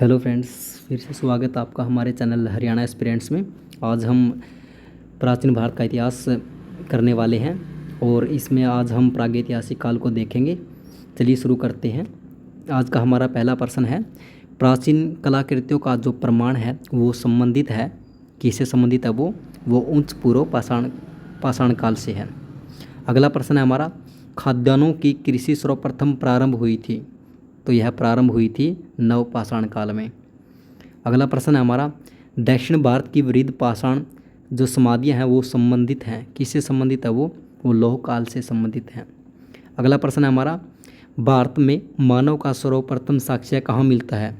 Hello friends, फिर से स्वागत है आपका हमारे चैनल हरियाणा एस्पिरेंट्स में। आज हम प्राचीन भारत का इतिहास करने वाले हैं और इसमें आज हम प्रागैतिहासिक काल को देखेंगे। चलिए शुरू करते हैं। आज का हमारा पहला प्रश्न है, प्राचीन कलाकृतियों का जो प्रमाण है वो संबंधित है, किससे संबंधित है? वो उच्च पूर्व पाषाण काल से है। अगला प्रश्न है हमारा, खाद्यान्नों की कृषि सर्वप्रथम प्रारंभ हुई थी, तो यह प्रारंभ हुई थी नवपाषाण काल में। अगला प्रश्न है हमारा, दक्षिण भारत की वृद्ध पाषाण जो समाधियाँ हैं वो संबंधित हैं, किससे संबंधित है? वो लौह काल से संबंधित हैं। अगला प्रश्न है हमारा, भारत में मानव का सर्वप्रथम साक्ष्य कहाँ मिलता है?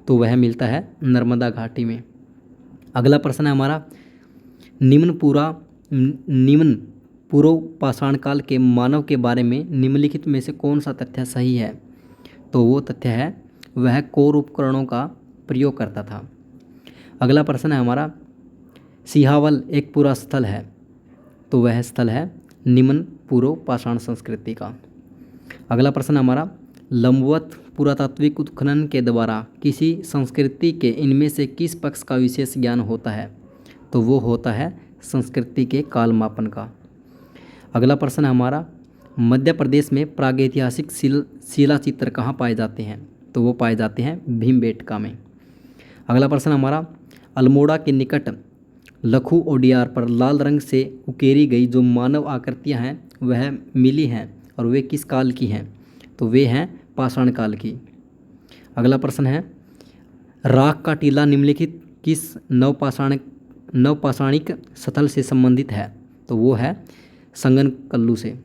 तो वह मिलता है नर्मदा घाटी में। अगला प्रश्न है हमारा, निम्न पूर्व पाषाण काल के मानव के बारे में निम्नलिखित में से कौन सा तथ्य सही है? तो वो तथ्य है वह कौर उपकरणों का प्रयोग करता था। अगला प्रश्न है हमारा, सिहावल एक पूरा स्थल है, तो वह स्थल है निम्न पूर्व पाषाण संस्कृति का। अगला प्रश्न है हमारा, लंबवत पुरातात्विक उत्खनन के द्वारा किसी संस्कृति के इनमें से किस पक्ष का विशेष ज्ञान होता है? तो वो होता है संस्कृति के कालमापन का। अगला प्रश्न है हमारा, मध्य प्रदेश में प्रागैतिहासिक शिलाचित्र कहाँ पाए जाते हैं? तो वो पाए जाते हैं भीमबेटका में। अगला प्रश्न हमारा, अल्मोड़ा के निकट लखू ओडियार पर लाल रंग से उकेरी गई जो मानव आकृतियाँ हैं वह मिली हैं और वे किस काल की हैं? तो वे हैं पाषाण काल की। अगला प्रश्न है, राख का टीला निम्नलिखित किस नवपाषाणिक स्थल से संबंधित है? तो वो है संगनकल्लू से।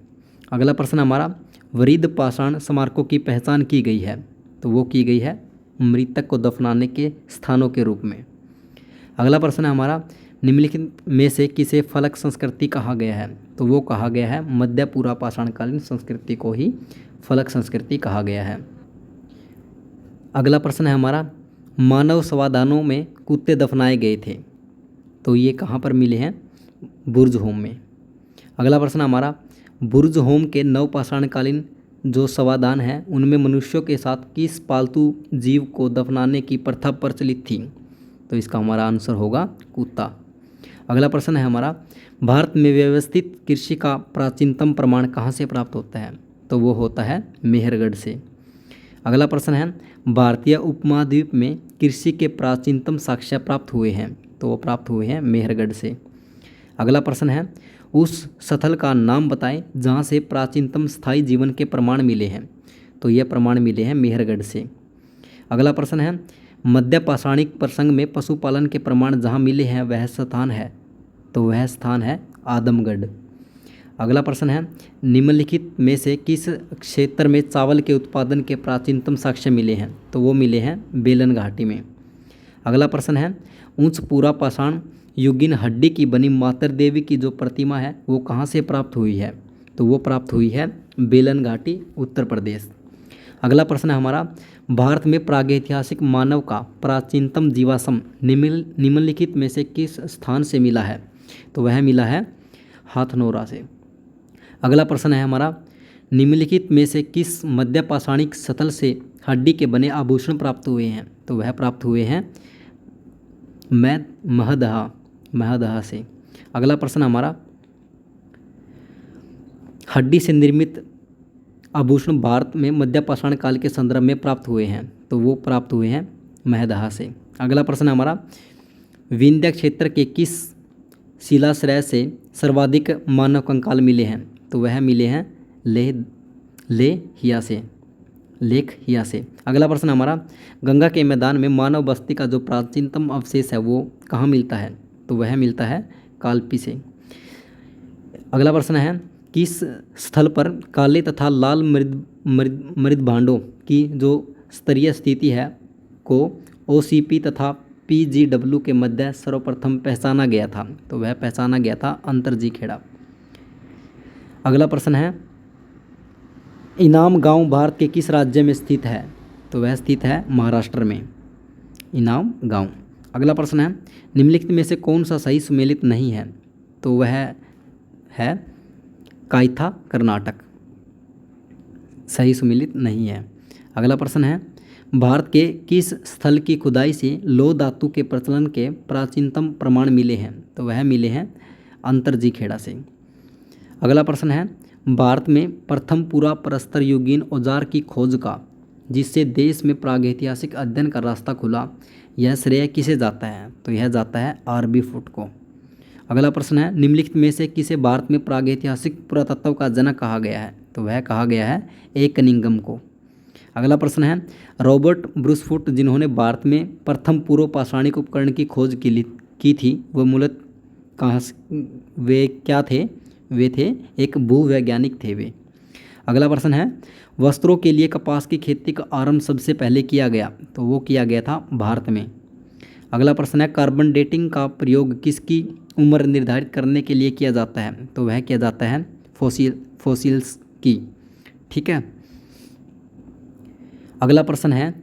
अगला प्रश्न हमारा, वृद्ध पाषाण स्मारकों की पहचान की गई है, तो वो की गई है मृतक को दफनाने के स्थानों के रूप में। अगला प्रश्न है हमारा, निम्नलिखित में से किसे फलक संस्कृति कहा गया है? तो वो कहा गया है मध्य पूर्व पाषाणकालीन संस्कृति को ही फलक संस्कृति कहा गया है। अगला प्रश्न है हमारा, मानव समाधानों में कुत्ते दफनाए गए थे, तो ये कहाँ पर मिले हैं? बुर्ज होम में। अगला प्रश्न हमारा, बुर्ज होम के नवपाषाणकालीन जो शवादान हैं उनमें मनुष्यों के साथ किस पालतू जीव को दफनाने की प्रथा प्रचलित थी? तो इसका हमारा आंसर होगा कुत्ता। अगला प्रश्न है हमारा, भारत में व्यवस्थित कृषि का प्राचीनतम प्रमाण कहाँ से प्राप्त होता है? तो वो होता है मेहरगढ़ से। अगला प्रश्न है, भारतीय उपमहाद्वीप में कृषि के प्राचीनतम साक्ष्य प्राप्त हुए हैं, तो वो प्राप्त हुए हैं मेहरगढ़ से। अगला प्रश्न है, उस स्थल का नाम बताएं जहाँ से प्राचीनतम स्थायी जीवन के प्रमाण मिले हैं? तो ये प्रमाण मिले हैं मेहरगढ़ से। अगला प्रश्न है, मध्य पाषाणिक प्रसंग में पशुपालन के प्रमाण जहाँ मिले हैं वह स्थान है? तो वह स्थान है आदमगढ़। अगला प्रश्न है, निम्नलिखित में से किस क्षेत्र में चावल के उत्पादन के प्राचीनतम साक्ष्य मिले हैं? तो वो मिले हैं बेलन घाटी में। अगला प्रश्न है, उच्च पूरा पाषाण युगीन हड्डी की बनी मातर देवी की जो प्रतिमा है वो कहाँ से प्राप्त हुई है? तो वो प्राप्त हुई है बेलन घाटी, उत्तर प्रदेश। अगला प्रश्न है हमारा, भारत में प्रागैतिहासिक मानव का प्राचीनतम जीवाश्म निम्नलिखित में से किस स्थान से मिला है? तो वह मिला है हाथनोरा से। अगला प्रश्न है हमारा, निम्नलिखित में से किस मध्य पाषाणिक स्थल से हड्डी के बने आभूषण प्राप्त हुए हैं? तो वह प्राप्त हुए हैं महदहा से। अगला प्रश्न हमारा, हड्डी से निर्मित आभूषण भारत में मध्य पाषाण काल के संदर्भ में प्राप्त हुए हैं, तो वो प्राप्त हुए हैं महदहा से। अगला प्रश्न हमारा, विंध्य क्षेत्र के किस शिलाश्रय से सर्वाधिक मानव कंकाल मिले हैं? तो वह मिले हैं लेख हिया से। अगला प्रश्न हमारा, गंगा के मैदान में मानव बस्ती का जो प्राचीनतम अवशेष है वो कहाँ मिलता है? तो वह मिलता है कालपी से। अगला प्रश्न है, किस स्थल पर काले तथा लाल मृद भांडों की जो स्तरीय स्थिति है को OCP तथा PGW के मध्य सर्वप्रथम पहचाना गया था? तो वह पहचाना गया था अंतरजी खेड़ा। अगला प्रश्न है, इनाम गांव भारत के किस राज्य में स्थित है? तो वह स्थित है महाराष्ट्र में, इनाम गांव। अगला प्रश्न है, निम्नलिखित में से कौन सा सही सुमेलित नहीं है? तो वह है कायथा कर्नाटक, सही सुमेलित नहीं है। अगला प्रश्न है, भारत के किस स्थल की खुदाई से लौह धातु के प्रचलन के प्राचीनतम प्रमाण मिले हैं? तो वह मिले हैं अंतरजी खेड़ा से। अगला प्रश्न है, भारत में प्रथम पूरा प्रस्तर युगीन औजार की खोज का, जिससे देश में प्रागैतिहासिक अध्ययन का रास्ता खुला, यह श्रेय किसे जाता है? तो यह जाता है आर.बी. फुट को। अगला प्रश्न है, निम्नलिखित में से किसे भारत में प्रागैतिहासिक पुरातत्व का जनक कहा गया है? तो वह कहा गया है ए. कनिंघम को। अगला प्रश्न है, रॉबर्ट ब्रूस फुट जिन्होंने भारत में प्रथम पूर्व पाषाणिक उपकरण की खोज की थी, वह मूलतः कहाँ वे क्या थे? वे थे एक भूवैज्ञानिक थे वे। अगला प्रश्न है, वस्त्रों के लिए कपास की खेती का आरंभ सबसे पहले किया गया? तो वो किया गया था भारत में। अगला प्रश्न है, कार्बन डेटिंग का प्रयोग किसकी उम्र निर्धारित करने के लिए किया जाता है? तो वह किया जाता है फॉसिल्स की। ठीक है। अगला प्रश्न है,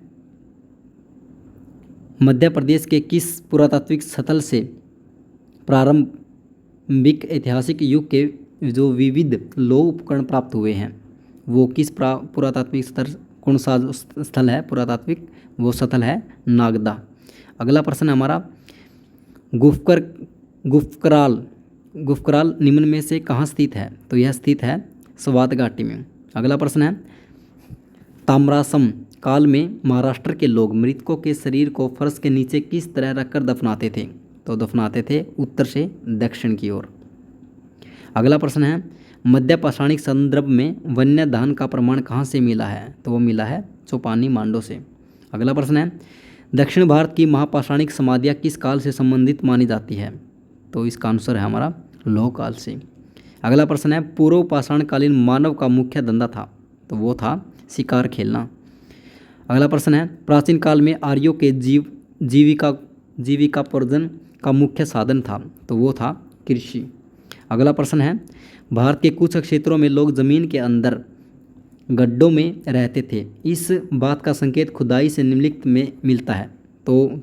मध्य प्रदेश के किस पुरातात्विक स्थल से प्रारंभिक ऐतिहासिक युग के जो विविध लौह उपकरण प्राप्त हुए हैं? वो किस पुरातात्विक स्थल, कौन सा स्थल है पुरातात्विक? वो स्थल है नागदा। अगला प्रश्न हमारा, गुफकराल निम्न में से कहाँ स्थित है? तो यह स्थित है स्वात घाटी में। अगला प्रश्न है, ताम्रासम काल में महाराष्ट्र के लोग मृतकों के शरीर को फर्श के नीचे किस तरह रखकर दफनाते थे? तो दफनाते थे उत्तर से दक्षिण की ओर। अगला प्रश्न है, मध्य पाषाणिक संदर्भ में वन्य दान का प्रमाण कहाँ से मिला है? तो वो मिला है चौपानी मांडो से। अगला प्रश्न है, दक्षिण भारत की महापाषाणिक समाधियाँ किस काल से संबंधित मानी जाती है? तो इसका आंसर है हमारा लौह काल से। अगला प्रश्न है, पूर्व पाषाणकालीन मानव का मुख्य धंधा था? तो वो था शिकार खेलना। अगला प्रश्न है, प्राचीन काल में आर्यों के जीविकापार्जन का मुख्य साधन था? तो वो था कृषि। अगला प्रश्न है, भारत के कुछ क्षेत्रों में लोग जमीन के अंदर गड्ढों में रहते थे, इस बात का संकेत खुदाई से निम्नलिखित में मिलता है? तो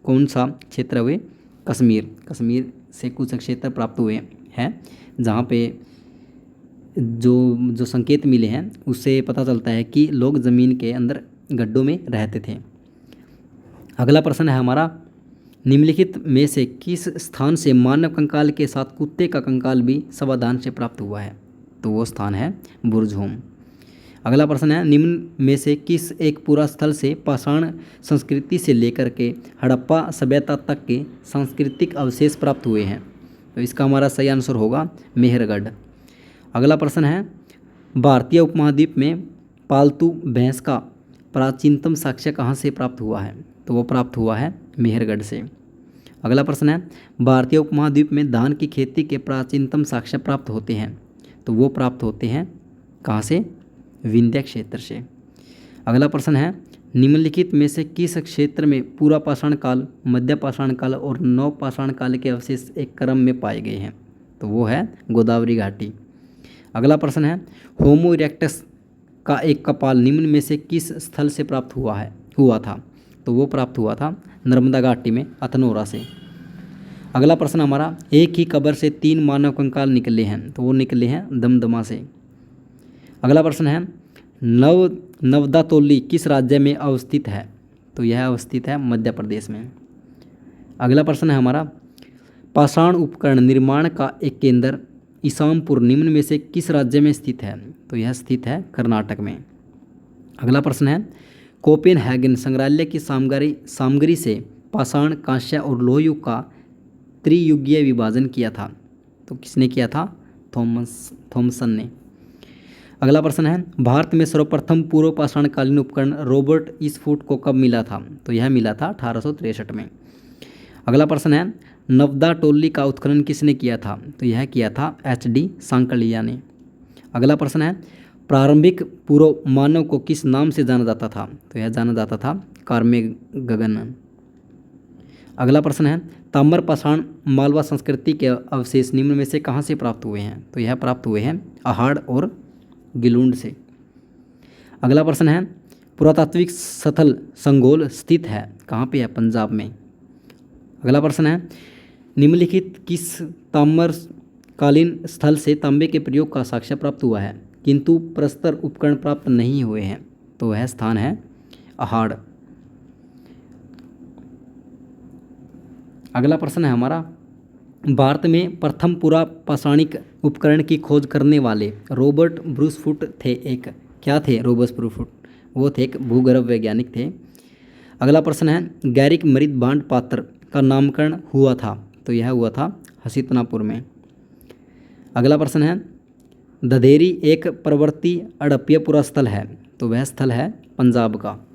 कौन सा क्षेत्र हुए? कश्मीर से कुछ क्षेत्र प्राप्त हुए हैं जहाँ पे जो संकेत मिले हैं उससे पता चलता है कि लोग ज़मीन के अंदर गड्ढों में रहते थे। अगला प्रश्न है हमारा, निम्नलिखित में से किस स्थान से मानव कंकाल के साथ कुत्ते का कंकाल भी सावधान से प्राप्त हुआ है? तो वो स्थान है बुर्जहोम। अगला प्रश्न है, निम्न में से किस एक पूरा स्थल से पाषाण संस्कृति से लेकर के हड़प्पा सभ्यता तक के सांस्कृतिक अवशेष प्राप्त हुए हैं? तो इसका हमारा सही आंसर होगा मेहरगढ़। अगला प्रश्न है, भारतीय उपमहाद्वीप में पालतू भैंस का प्राचीनतम साक्ष्य कहाँ से प्राप्त हुआ है? तो वो प्राप्त हुआ है मेहरगढ़ से। अगला प्रश्न है, भारतीय उपमहाद्वीप में धान की खेती के प्राचीनतम साक्ष्य प्राप्त होते हैं? तो वो प्राप्त होते हैं कहाँ से? विंध्य क्षेत्र से। अगला प्रश्न है, निम्नलिखित में से किस क्षेत्र में पूरा पाषाण काल, मध्य पाषाण काल और नव पाषाण काल के अवशेष एक क्रम में पाए गए हैं? तो वो है गोदावरी घाटी। अगला प्रश्न है, होमो इरेक्टस का एक कपाल निम्न में से किस स्थल से प्राप्त हुआ था? तो वो प्राप्त हुआ था नर्मदा घाटी में अथनोरा से। अगला प्रश्न हमारा, एक ही कब्र से 3 मानव कंकाल निकले हैं? तो वो निकले हैं दमदमा से। अगला प्रश्न है, नवदातोली किस राज्य में अवस्थित है? तो यह अवस्थित है मध्य प्रदेश में। अगला प्रश्न है हमारा, पाषाण उपकरण निर्माण का एक केंद्र ईसामपुर निम्न में से किस राज्य में स्थित है? तो यह स्थित है कर्नाटक में। अगला प्रश्न है, कोपेनहेगन संग्रहालय की सामग्री से पाषाण, कांस्य और लोह युग का त्रियुगीय विभाजन किया था? तो किसने किया था? थॉमसन ने। अगला प्रश्न है, भारत में सर्वप्रथम पूर्व पाषाणकालीन उपकरण रॉबर्ट इस फुट को कब मिला था? तो यह मिला था 1863 में। अगला प्रश्न है, नवदा टोली का उत्खनन किसने किया था? तो यह किया था H.D. सांकलिया ने। अगला प्रश्न है, प्रारंभिक पूर्व मानव को किस नाम से जाना जाता था? तो यह जाना जाता था कार्मेगन। अगला प्रश्न है, ताम्र पाषाण मालवा संस्कृति के अवशेष निम्न में से कहाँ से प्राप्त हुए हैं? तो यह प्राप्त हुए हैं अहाड़ और गिलुंड से। अगला प्रश्न है, पुरातात्विक स्थल संगोल स्थित है कहाँ पे है? पंजाब में। अगला प्रश्न है, निम्नलिखित किस ताम्रकालीन स्थल से तांबे के प्रयोग का साक्ष्य प्राप्त हुआ है किंतु प्रस्तर उपकरण प्राप्त नहीं हुए हैं? तो वह स्थान है अहाड़। अगला प्रश्न है हमारा, भारत में प्रथम पूरा पाषाणिक उपकरण की खोज करने वाले रॉबर्ट ब्रूस फुट थे एक, क्या थे रॉबर्ट ब्रूस फुट? वो थे एक भूगर्भ वैज्ञानिक थे। अगला प्रश्न है, गैरिक मृत बांड पात्र का नामकरण हुआ था? तो यह हुआ था हसीतनापुर में। अगला प्रश्न है, दधेरी एक प्रवर्ती अड़प्य पुरा स्थल है? तो वह स्थल है पंजाब का।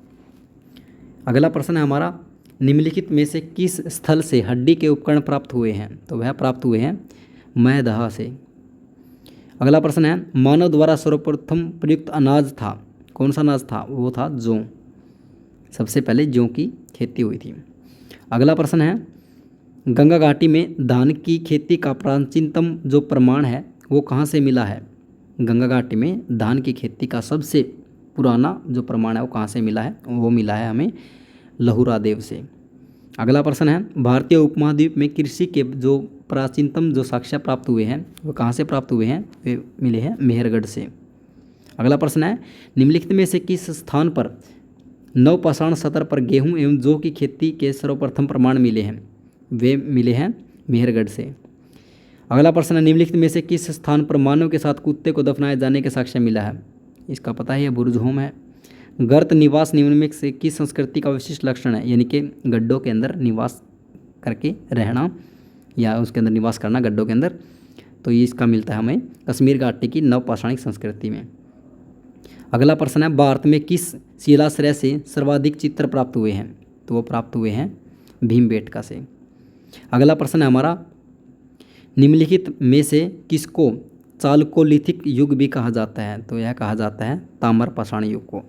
अगला प्रश्न है हमारा, निम्नलिखित में से किस स्थल से हड्डी के उपकरण प्राप्त हुए हैं? तो वह प्राप्त हुए हैं महदहा से। अगला प्रश्न है, मानव द्वारा सर्वप्रथम प्रयुक्त अनाज था? कौन सा अनाज था? वो था जौ। सबसे पहले जौ की खेती हुई थी। अगला प्रश्न है, गंगा घाटी में धान की खेती का प्राचीनतम जो प्रमाण है वो कहाँ से मिला है? गंगा घाटी में धान की खेती का सबसे पुराना जो प्रमाण है वो कहाँ से मिला है? वो मिला है हमें लहुरा देव से। अगला प्रश्न है, भारतीय उपमहाद्वीप में कृषि के जो प्राचीनतम जो साक्ष्य प्राप्त हुए हैं वो कहाँ से प्राप्त हुए हैं? वे मिले हैं मेहरगढ़ से। अगला प्रश्न है, निम्नलिखित में से किस स्थान पर नवपाषाण सतर पर गेहूं एवं जौ की खेती के सर्वप्रथम प्रमाण मिले हैं? वे मिले हैं मेहरगढ़ से। अगला प्रश्न है, निम्नलिखित में से किस स्थान पर मानव के साथ कुत्ते को दफनाए जाने के साक्ष्य मिला है? इसका पता है, बुर्ज होम है। गर्त निवास निम्नलिखित से किस संस्कृति का विशिष्ट लक्षण है? यानी कि गड्ढों के अंदर निवास करके रहना या उसके अंदर निवास करना गड्ढों के अंदर। तो ये इसका मिलता है हमें कश्मीर घाटी की नवपाषाणिक संस्कृति में। अगला प्रश्न है, भारत में किस शिलाश्रय से सर्वाधिक चित्र प्राप्त हुए हैं? तो वो प्राप्त हुए हैं भीमबेटका से। अगला प्रश्न है हमारा, निम्नलिखित में से किसको चालकोलिथिक युग भी कहा जाता है? तो यह कहा जाता है ताम्र पाषाण युग को।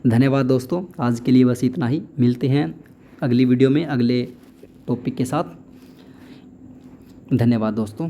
धन्यवाद दोस्तों, आज के लिए बस इतना ही। मिलते हैं अगली वीडियो में अगले टॉपिक के साथ। धन्यवाद दोस्तों।